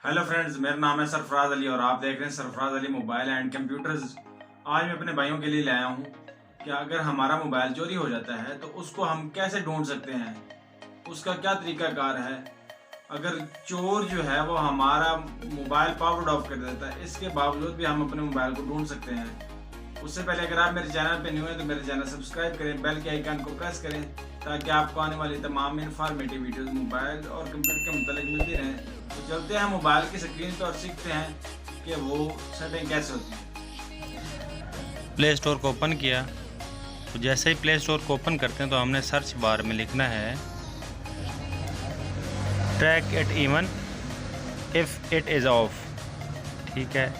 Hello friends, मेरा नाम है सरफराज अली और आप देख रहे हैं Sarfaraz Ali mobile and computers. आज मैं अपने भाइयों के लिए लाया हूँ कि अगर हमारा मोबाइल चोरी हो जाता है तो उसको हम कैसे ढूंढ सकते हैं, उसका क्या तरीकाकार है। अगर चोर जो है वो हमारा मोबाइल पावर ऑफ कर देता है, इसके बावजूद भी हम अपने मोबाइल को ढूंढ सकते हैं। उससे पहले अगर आप मेरे चैनल पे न्यू हैं तो मेरे चैनल सब्सक्राइब करें, बेल के आइकन को प्रेस करें ताकि आपको आने वाली तमाम इन्फॉर्मेटिव वीडियोस मोबाइल और कंप्यूटर के मुतालिक मिलती रहें। तो चलते हैं मोबाइल की स्क्रीन पर और सीखते हैं कि वो सेटिंग कैसे होती है। प्ले स्टोर को ओपन किया तो जैसे ही प्ले स्टोर को ओपन करते हैं तो हमने सर्च बार में लिखना है track it even if it is of. ठीक है,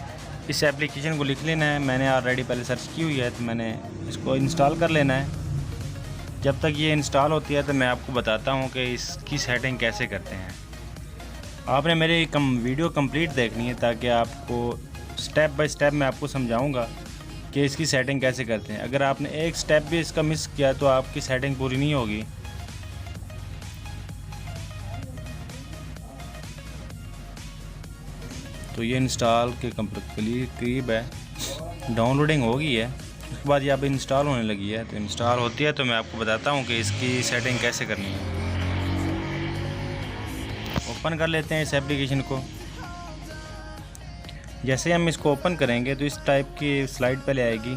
इस एप्लीकेशन को लिख लेना है। मैंने ऑलरेडी पहले सर्च की हुई है तो मैंने इसको इंस्टॉल कर लेना है। जब तक ये इंस्टॉल होती है तो मैं आपको बताता हूँ कि इसकी सेटिंग कैसे करते हैं। आपने मेरी वीडियो कंप्लीट देखनी है ताकि आपको स्टेप बाय स्टेप मैं आपको समझाऊंगा कि इसकी सेटिंग कैसे करते हैं। अगर आपने एक स्टेप भी इसका मिस किया तो आपकी सेटिंग पूरी नहीं होगी। तो ये इंस्टॉल के करीब है, डाउनलोडिंग हो गई है। उसके बाद ये अब इंस्टॉल होने लगी है। तो इंस्टॉल होती है तो मैं आपको बताता हूँ कि इसकी सेटिंग कैसे करनी है। ओपन कर लेते हैं इस एप्लीकेशन को। जैसे हम इसको ओपन करेंगे तो इस टाइप की स्लाइड पहले आएगी।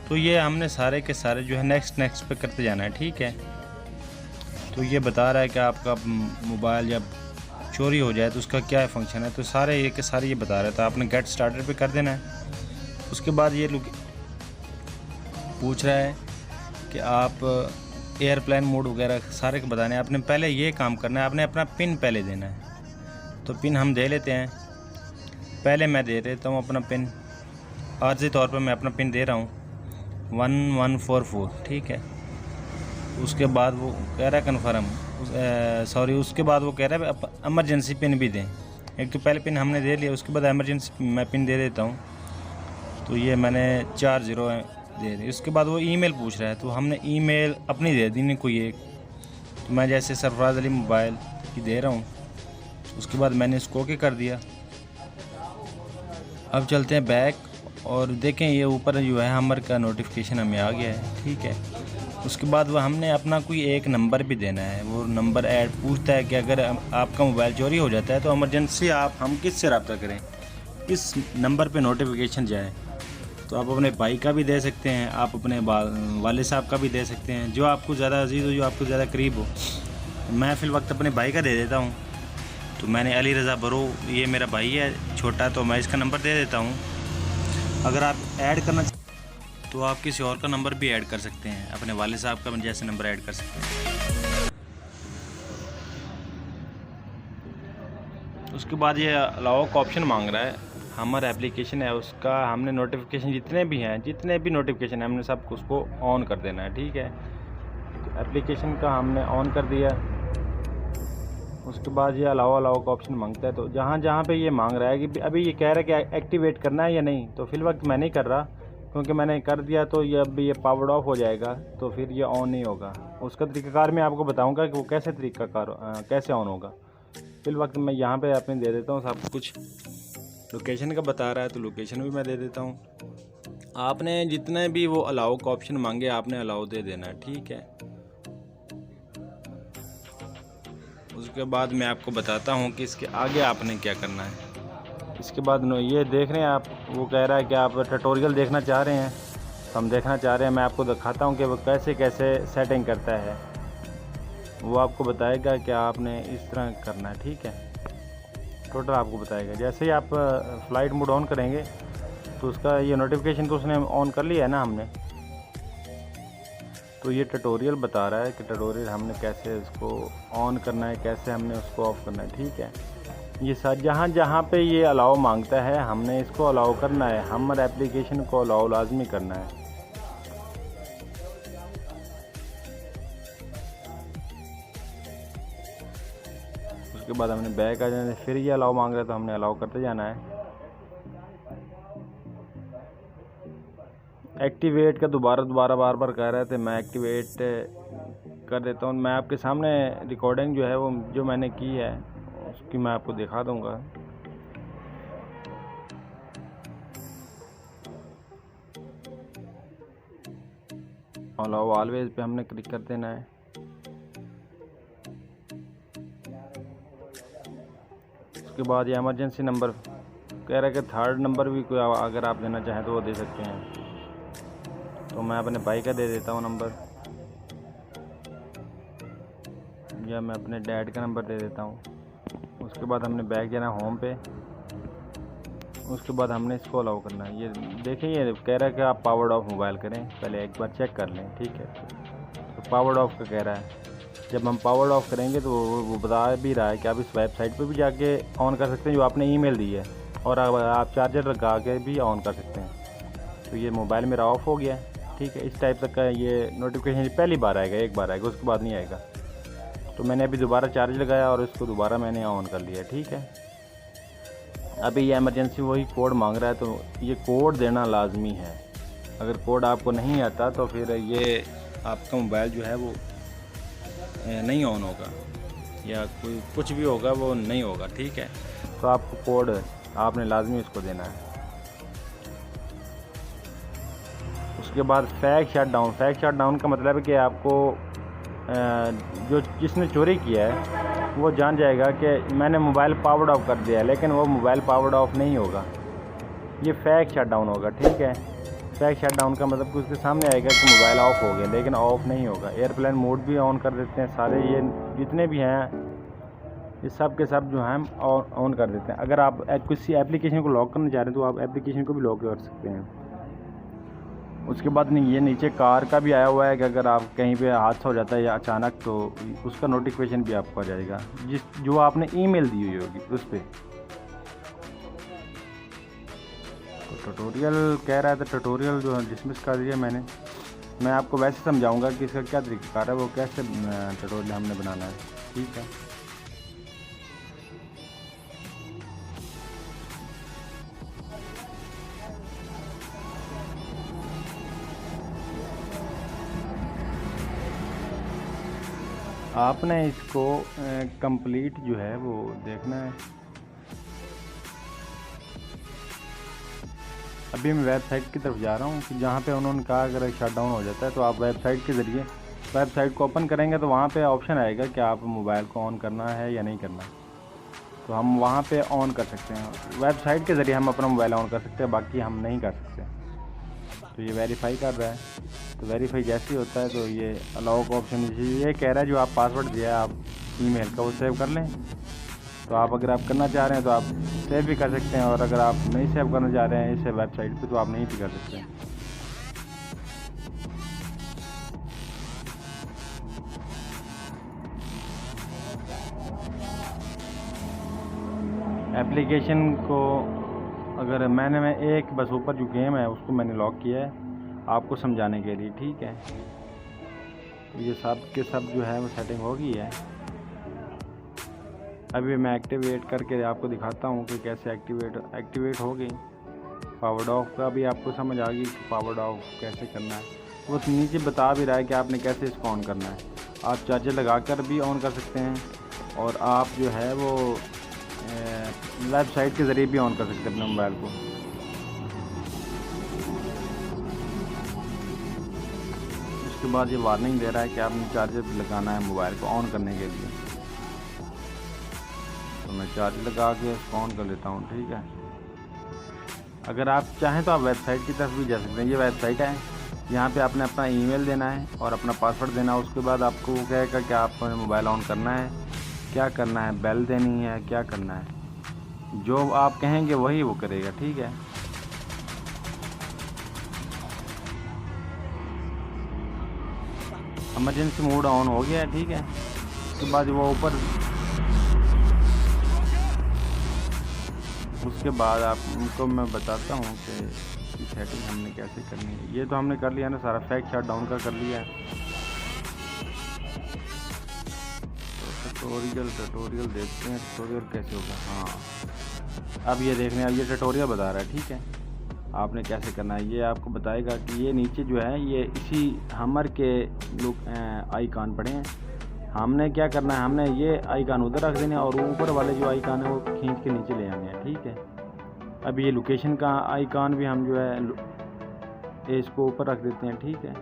तो ये हमने सारे के सारे जो है नेक्स्ट पे करते जाना है। ठीक है, तो ये बता रहा है कि आपका मोबाइल जब चोरी हो जाए तो उसका क्या फंक्शन है। तो सारे ये के सारे ये बता रहा है। तो आपने गेट स्टार्टर पे कर देना है। उसके बाद ये पूछ रहा है कि आप एयरप्लेन मोड वगैरह सारे को बताने हैं। आपने पहले ये काम करना है, आपने अपना पिन पहले देना है। तो पिन हम दे लेते हैं। पहले मैं दे देता हूँ अपना पिन, आर्जी तौर पर मैं अपना पिन दे रहा हूँ 1144। ठीक है, उसके बाद वो कह रहा है कन्फर्म, उसके बाद वो कह रहा है एमरजेंसी पिन भी दें। एक तो पहले पिन हमने दे लिया, उसके बाद एमरजेंसी मैं पिन दे देता हूँ। तो ये मैंने 40 दे दी। उसके बाद वो ईमेल पूछ रहा है तो हमने ईमेल अपनी दे दी, नहीं कोई एक। तो मैं जैसे सरफराज अली मोबाइल की दे रहा हूँ, उसके बाद मैंने इसको ओके कर दिया। अब चलते हैं बैक और देखें ये ऊपर जो है हमर का नोटिफिकेशन हमें आ गया है। ठीक है, उसके बाद वो हमने अपना कोई एक नंबर भी देना है। वो नंबर ऐड पूछता है कि अगर आपका मोबाइल चोरी हो जाता है तो इमरजेंसी हम किस से रब्ता करें, किस नंबर पे नोटिफिकेशन जाए। तो आप अपने भाई का भी दे सकते हैं, आप अपने वाले साहब का भी दे सकते हैं, जो आपको ज़्यादा अजीज़ हो, जो आपको ज़्यादा करीब हो। मैं फिल वक्त अपने भाई का दे देता हूँ। तो मैंने अली रज़ा बरो, ये मेरा भाई है छोटा, तो मैं इसका नंबर दे देता हूँ। अगर आप ऐड करना तो आप किसी और का नंबर भी ऐड कर सकते हैं, अपने वाले साहब का जैसे नंबर ऐड कर सकते हैं। उसके बाद ये अलाउ का ऑप्शन मांग रहा है। हमारा एप्लीकेशन है उसका हमने नोटिफिकेशन जितने भी नोटिफिकेशन है हमने सब उसको ऑन कर देना है। ठीक है, तो एप्लीकेशन का हमने ऑन कर दिया। उसके बाद ये अलाउ का ऑप्शन मांगता है। तो जहाँ पे ये मांग रहा है कि अभी ये कह रहा है कि एक्टिवेट करना है या नहीं, तो फिल वक्त मैं नहीं कर रहा, क्योंकि मैंने कर दिया तो ये अब ये पावर्ड ऑफ हो जाएगा, तो फिर ये ऑन नहीं होगा। उसका तरीक़ाकार मैं आपको बताऊंगा कि वो कैसे ऑन होगा। फिल वक्त मैं यहाँ पे अपने दे देता हूँ सब कुछ। लोकेशन का बता रहा है तो लोकेशन भी मैं दे देता हूँ। आपने जितने भी वो अलाउ का ऑप्शन मांगे आपने अलाउ दे देना है। ठीक है, उसके बाद मैं आपको बताता हूँ कि इसके आगे आपने क्या करना है। इसके बाद ये देख रहे हैं आप, वो कह रहा है कि आप ट्यूटोरियल देखना चाह रहे हैं, तो हम देखना चाह रहे हैं। मैं आपको दिखाता हूँ कि वो कैसे सेटिंग करता है। वो आपको बताएगा कि आपने इस तरह करना है। ठीक है, टोटल आपको बताएगा। जैसे ही आप फ़्लाइट मोड ऑन करेंगे तो उसका ये नोटिफिकेशन तो उसने ऑन कर लिया है ना हमने। तो ये ट्यूटोरियल बता रहा है कि ट्यूटोरियल हमने कैसे इसको ऑन करना है, कैसे हमने उसको ऑफ़ करना है। ठीक है, ये सब जहाँ पे ये अलाउ मांगता है हमने इसको अलाउ करना है। हमारे एप्लीकेशन को अलाउ लाजमी करना है। उसके बाद हमने बैक आ जाना है। फिर ये अलाउ मांग रहा है तो हमने अलाउ करते जाना है। एक्टिवेट का दोबारा बार बार कह रहे थे, मैं एक्टिवेट कर देता हूँ। मैं आपके सामने रिकॉर्डिंग जो है वो जो मैंने की है उसकी मैं आपको दिखा दूँगा। अलाउ ऑलवेज पे हमने क्लिक कर देना है। उसके बाद ये इमरजेंसी नंबर कह रहा है कि थर्ड नंबर भी कोई अगर आप देना चाहें तो वो दे सकते हैं। तो मैं अपने भाई का दे देता हूँ नंबर, या मैं अपने डैड का नंबर दे देता हूँ। उसके बाद हमने बैक जाना होम पे। उसके बाद हमने इसको अलाउ करना है। ये देखिए ये कह रहा है कि आप पावर्ड ऑफ मोबाइल करें, पहले एक बार चेक कर लें, ठीक है। तो पावर्ड ऑफ का कह रहा है, जब हम पावर्ड ऑफ करेंगे तो वो बता भी रहा है कि आप इस वेबसाइट पे भी जाके ऑन कर सकते हैं जो आपने ईमेल दी है, और आप चार्जर लगा के भी ऑन कर सकते हैं। तो ये मोबाइल मेरा ऑफ हो गया है, ठीक है। इस टाइप तक का ये नोटिफिकेशन पहली बार आएगा, एक बार आएगा, उसके बाद नहीं आएगा। तो मैंने अभी दोबारा चार्ज लगाया और इसको दोबारा मैंने ऑन कर लिया, ठीक है। अभी ये इमरजेंसी वही कोड मांग रहा है, तो ये कोड देना लाजमी है। अगर कोड आपको नहीं आता तो फिर ये आपका मोबाइल जो है वो नहीं ऑन होगा, या कोई कुछ भी होगा वो नहीं होगा, ठीक है। तो आपको कोड आपने लाजमी इसको देना है। उसके बाद फैक शट डाउन का मतलब है कि आपको जो जिसने चोरी किया है वो जान जाएगा कि मैंने मोबाइल पावर्ड ऑफ कर दिया है, लेकिन वो मोबाइल पावर्ड ऑफ नहीं होगा, ये फेक शट डाउन होगा, ठीक है। फेक शट डाउन का मतलब कि उसके सामने आएगा कि मोबाइल ऑफ हो गया, लेकिन ऑफ नहीं होगा। एयरप्लेन मोड भी ऑन कर देते हैं सारे, ये जितने भी हैं ये सब के सब जो हैं ऑन कर देते हैं। अगर आप किसी एप्लीकेशन को लॉक करना चाह रहे हैं तो आप एप्लीकेशन को भी लॉक कर सकते हैं। उसके बाद नहीं, ये नीचे कार का भी आया हुआ है कि अगर आप कहीं पे हादसा हो जाता है या अचानक, तो उसका नोटिफिकेशन भी आपको आ जाएगा जो आपने ईमेल दी हुई होगी उस पर। तो ट्यूटोरियल कह रहा है, तो ट्यूटोरियल जो डिसमिस कर दिया मैं आपको वैसे समझाऊंगा कि इसका क्या तरीक़ाकार है, वो कैसे ट्यूटोरियल हमने बनाना है, ठीक है। आपने इसको कंप्लीट जो है वो देखना है। अभी मैं वेबसाइट की तरफ जा रहा हूँ कि जहाँ पे उन्होंने कहा अगर शट डाउन हो जाता है तो आप वेबसाइट के ज़रिए वेबसाइट को ओपन करेंगे तो वहाँ पे ऑप्शन आएगा कि आप मोबाइल को ऑन करना है या नहीं करना। तो हम वहाँ पे ऑन कर सकते हैं, वेबसाइट के ज़रिए हम अपना मोबाइल ऑन कर सकते हैं, बाकी हम नहीं कर सकते। तो ये वेरीफाई कर रहा है, तो वेरीफाई जैसे ही होता है तो ये अलाउ का ऑप्शन ये कह रहा है जो आप पासवर्ड दिया है आप ईमेल का वो सेव कर लें। तो आप अगर आप करना चाह रहे हैं तो आप सेव भी कर सकते हैं, और अगर आप नहीं सेव करना चाह रहे हैं इस वेबसाइट पे तो आप नहीं भी कर सकते हैं। एप्लीकेशन को अगर मैं एक बस ऊपर जो गेम है उसको मैंने लॉक किया है आपको समझाने के लिए, ठीक है। ये सब के सब जो है वो सेटिंग हो गई है। अभी मैं एक्टिवेट करके आपको दिखाता हूँ कि कैसे एक्टिवेट हो गई। पावर्ड ऑफ का भी आपको समझ आ गई कि पावर्ड ऑफ कैसे करना है। वो नीचे बता भी रहा है कि आपने कैसे इसको ऑन करना है। आप चार्जर लगा कर भी ऑन कर सकते हैं, और आप जो है वो वेबसाइट के ज़रिए भी ऑन कर सकते हैं अपने मोबाइल को। उसके बाद ये वार्निंग दे रहा है कि आपने चार्जर लगाना है मोबाइल को ऑन करने के लिए। तो मैं चार्जर लगा के इसको ऑन कर लेता हूँ, ठीक है। अगर आप चाहें तो आप वेबसाइट की तरफ भी जा सकते हैं। ये वेबसाइट है, यहाँ पे आपने अपना ईमेल देना है और अपना पासवर्ड देना है। उसके बाद आपको वो कहेगा कि आपको मोबाइल ऑन करना है, क्या करना है, बेल देनी है, क्या करना है। जो आप कहेंगे वही वो करेगा, ठीक है। इमरजेंसी मोड ऑन हो गया है, ठीक है। उसके बाद वो उसके बाद आपको मैं बताता हूँ कि सेटिंग हमने कैसे करनी है। ये तो हमने कर लिया ना सारा, फैक शट डाउन का कर लिया है। ट्यूटोरियल देखते हैं, ट्यूटोरियल कैसे होगा। हाँ, अब ये देखने, अब ये ट्यूटोरियल बता रहा है, ठीक है। आपने कैसे करना है ये आपको बताएगा कि ये नीचे जो है ये इसी हमर के लोग आइकॉन पड़े हैं। हमने क्या करना है, हमने ये आइकॉन उधर रख देने और ऊपर वाले जो आइकॉन है वो खींच के नीचे ले आने हैं, ठीक है। अब ये लोकेशन का आइकॉन भी हम जो है इसको ऊपर रख देते हैं, ठीक है।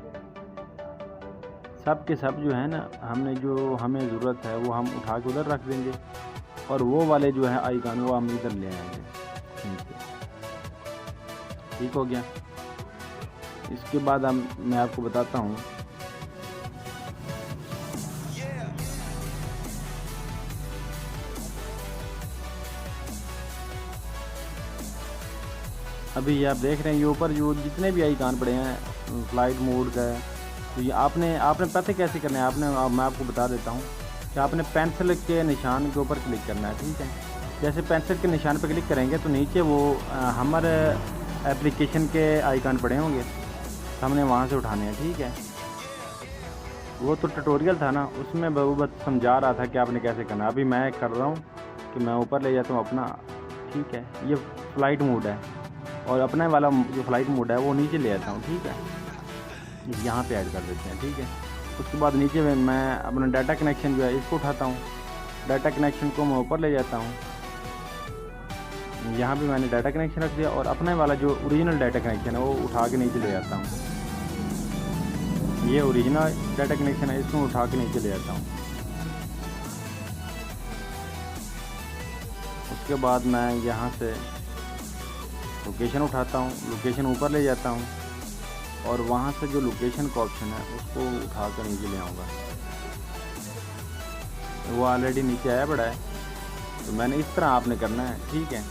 सब के सब जो है ना, हमने जो हमें ज़रूरत है वो हम उठा के उधर रख देंगे, और वो वाले जो है आइकन वो हम इधर ले आएंगे। ठीक हो गया। इसके बाद मैं आपको बताता हूँ अभी ये आप देख रहे हैं, ये ऊपर जो जितने भी आइकन पड़े हैं फ्लाइट मोड का है, तो ये आपने पता कैसे करना है। मैं आपको बता देता हूँ कि आपने पेंसिल के निशान के ऊपर क्लिक करना है। ठीक है, जैसे पेंसिल के निशान पर क्लिक करेंगे तो नीचे वो हमारे एप्लीकेशन के आइकन पड़े होंगे, हमने वहाँ से उठाने हैं। ठीक है, वो तो ट्यूटोरियल था ना, उसमें वो बस समझा रहा था कि आपने कैसे करना। अभी मैं कर रहा हूँ कि मैं ऊपर ले जाता हूँ अपना। ठीक है, ये फ़्लाइट मोड है, और अपने वाला जो फ़्लाइट मोड है वो नीचे ले आता हूँ। ठीक है, यहाँ पे ऐड कर देते हैं। ठीक है, उसके बाद नीचे में मैं अपना डाटा कनेक्शन जो है इसको उठाता हूँ। डाटा कनेक्शन को मैं ऊपर ले जाता हूँ। यहाँ पे मैंने डाटा कनेक्शन रख दिया, और अपने वाला जो ओरिजिनल डाटा कनेक्शन है वो उठा के नीचे ले जाता हूँ। ये ओरिजिनल डाटा कनेक्शन है, इसको उठा के नीचे ले जाता हूँ। उसके बाद मैं यहाँ से लोकेशन उठाता हूँ, लोकेशन ऊपर ले जाता हूँ, और वहाँ से जो लोकेशन का ऑप्शन है उसको उठा कर नीचे ले आऊँगा। वो ऑलरेडी नीचे आया पड़ा है, तो मैंने इस तरह आपने करना है। ठीक है,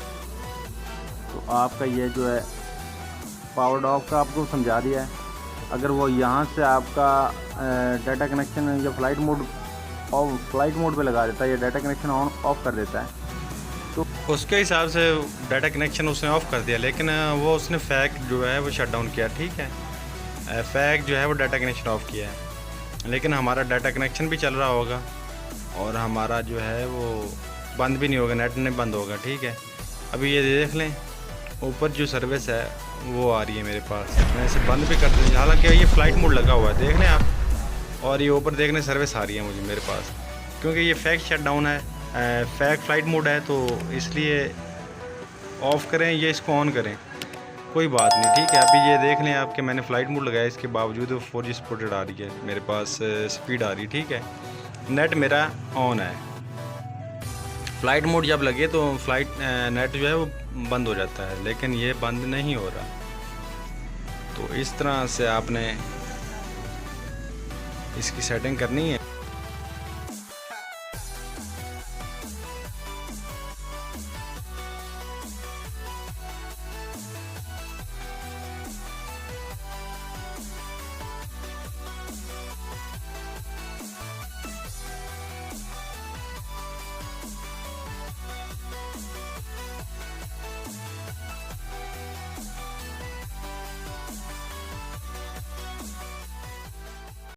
तो आपका ये जो है पावर ऑफ का आपको समझा दिया है। अगर वो यहाँ से आपका डाटा कनेक्शन या फ़्लाइट मोड पे लगा देता है, या डाटा कनेक्शन ऑन ऑफ कर देता है, तो उसके हिसाब से डाटा कनेक्शन उसने ऑफ़ कर दिया, लेकिन वो उसने फैक जो है वो शट डाउन किया। ठीक है, फैक जो है वो डाटा कनेक्शन ऑफ़ किया है, लेकिन हमारा डाटा कनेक्शन भी चल रहा होगा और हमारा जो है वो बंद भी नहीं होगा, नेट नहीं बंद होगा। ठीक है, अभी ये देख लें, ऊपर जो सर्विस है वो आ रही है मेरे पास। मैं इसे बंद भी कर दूँ, हालांकि ये फ़्लाइट मोड लगा हुआ है, देख लें आप, और ये ऊपर देखने सर्विस आ रही है मुझे मेरे पास, क्योंकि ये फैक शट डाउन है, फैक फ़्लाइट मोड है, तो इसलिए ऑफ़ करें या इसको ऑन करें कोई बात नहीं। ठीक है, अभी ये देख लें आप कि मैंने फ़्लाइट मोड लगाया, इसके बावजूद 4G सपोर्टेड आ रही है मेरे पास, स्पीड आ रही है। ठीक है, नेट मेरा ऑन है। फ़्लाइट मोड जब लगे तो नेट जो है वो बंद हो जाता है, लेकिन ये बंद नहीं हो रहा। तो इस तरह से आपने इसकी सेटिंग करनी है।